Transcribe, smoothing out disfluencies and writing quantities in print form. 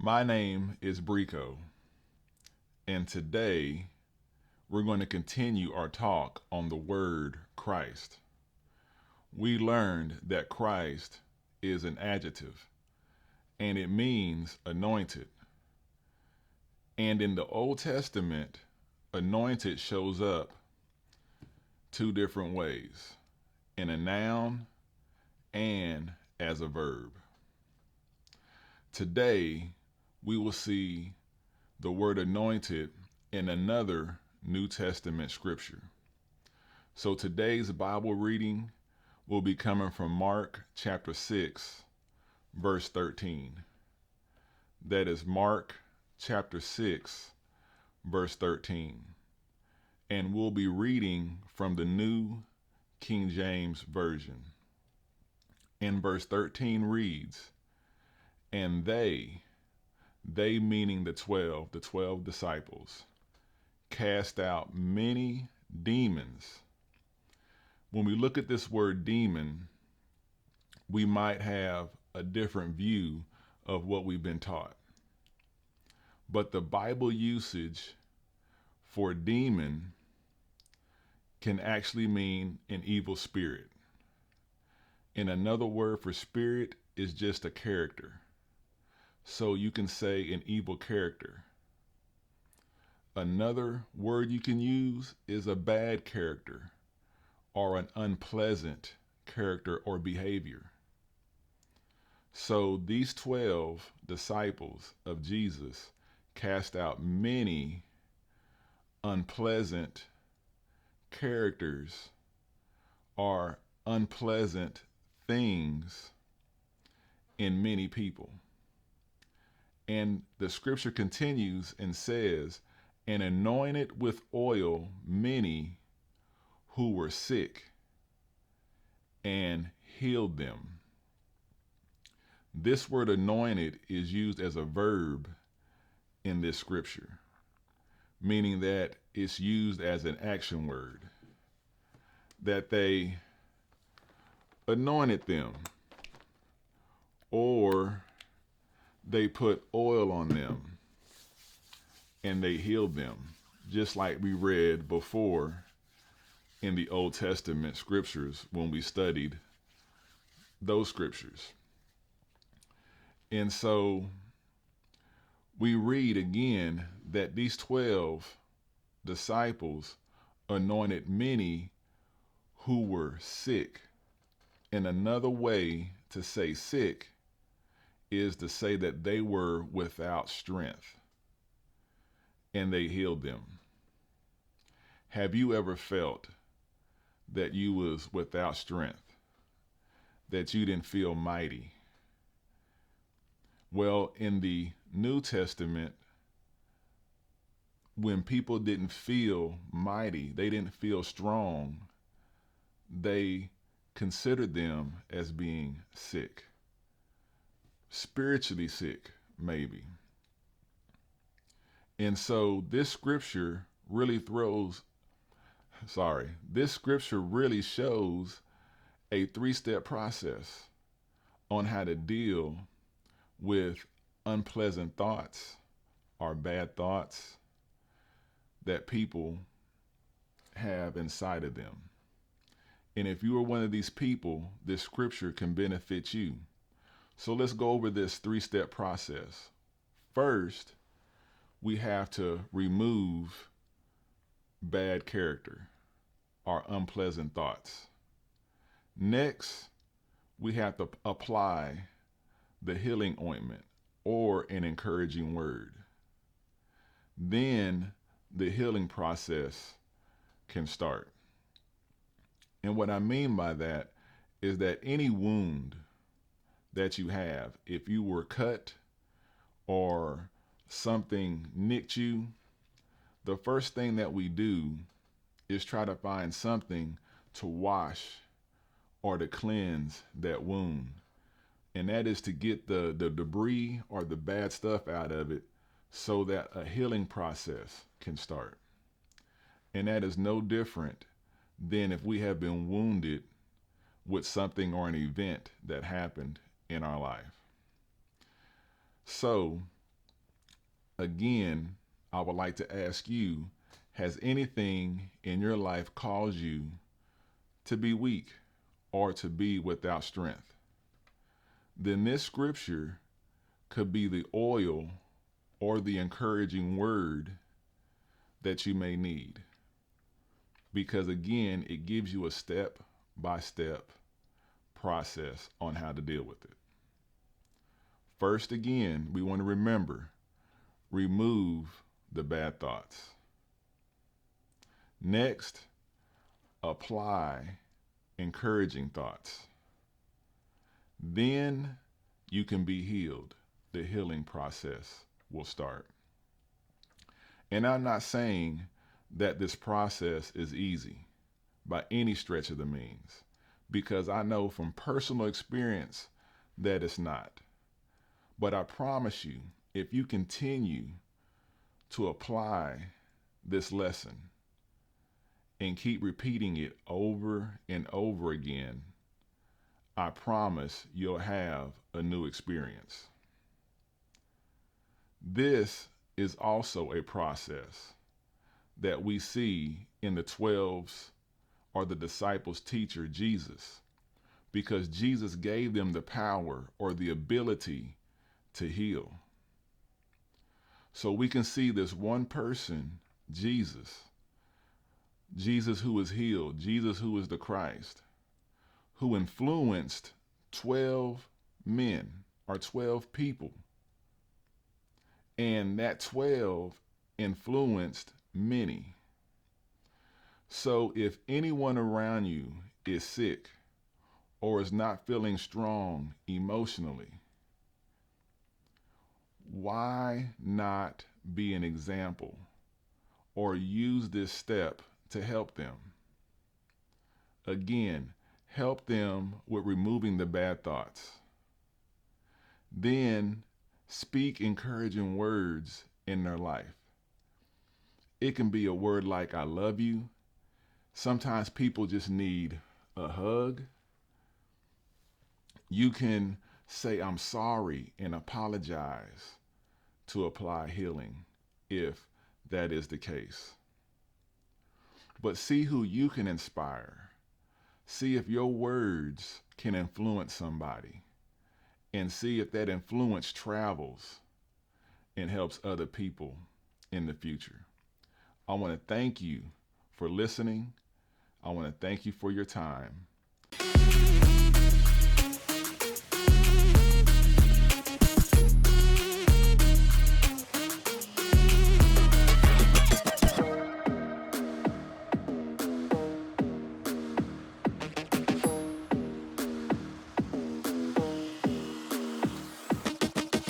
My name is Brico, and today we're going to continue our talk on the word Christ. We learned that Christ is an adjective, and it means anointed. And in the Old Testament, anointed shows up two different ways, in a noun and as a verb. Today, we will see the word anointed in another New Testament scripture. So today's Bible reading will be coming from Mark chapter 6, verse 13. That is Mark chapter 6, verse 13. And we'll be reading from the New King James Version. And verse 13 reads, "And they meaning the 12 disciples, cast out many demons." When we look at this word demon, we might have a different view of what we've been taught. But the Bible usage for demon can actually mean an evil spirit. And another word for spirit is just a character. So you can say an evil character. Another word you can use is a bad character or an unpleasant character or behavior. So these 12 disciples of Jesus cast out many unpleasant characters or unpleasant things in many people. And the scripture continues and says, "And anointed with oil many who were sick, and healed them." This word anointed is used as a verb in this scripture, meaning that it's used as an action word, that they anointed them, or they put oil on them and they healed them, just like we read before in the Old Testament scriptures when we studied those scriptures. And so we read again that these 12 disciples anointed many who were sick. And another way to say sick is to say that they were without strength, and they healed them. Have you ever felt that you was without strength, that you didn't feel mighty? Well, in the New Testament, when people didn't feel mighty, they didn't feel strong, they considered them as being sick. Spiritually sick, maybe. And so this scripture really shows a three-step process on how to deal with unpleasant thoughts or bad thoughts that people have inside of them. And if you are one of these people, this scripture can benefit you. So let's go over this three-step process. First, we have to remove bad character or unpleasant thoughts. Next, we have to apply the healing ointment or an encouraging word. Then the healing process can start. And what I mean by that is that any wound that you have, if you were cut or something nicked you, the first thing that we do is try to find something to wash or to cleanse that wound. And that is to get the debris or the bad stuff out of it so that a healing process can start. And that is no different than if we have been wounded with something or an event that happened in our life. So Again, I would like to ask you, has anything in your life caused you to be weak or to be without strength? Then this scripture could be the oil or the encouraging word that you may need. Because again, it gives you a step by step process on how to deal with it. First, again, we want to remove the bad thoughts. Next, apply encouraging thoughts. Then you can be healed. The healing process will start. And I'm not saying that this process is easy by any stretch of the means, because I know from personal experience that it's not. But I promise you, if you continue to apply this lesson and keep repeating it over and over again, I promise you'll have a new experience. This is also a process that we see in the 12s or the disciples' teacher, Jesus, because Jesus gave them the power or the ability to heal. So we can see this one person, Jesus who is healed, Jesus who is the Christ, who influenced 12 men or 12 people. And that 12 influenced many. So if anyone around you is sick or is not feeling strong emotionally, why not be an example or use this step to help them? Again, help them with removing the bad thoughts. Then speak encouraging words in their life. It can be a word like, I love you. Sometimes people just need a hug. You can say, I'm sorry, and apologize to apply healing if that is the case. But see who you can inspire. See if your words can influence somebody, and see if that influence travels and helps other people in the future. I want to thank you for listening. I want to thank you for your time.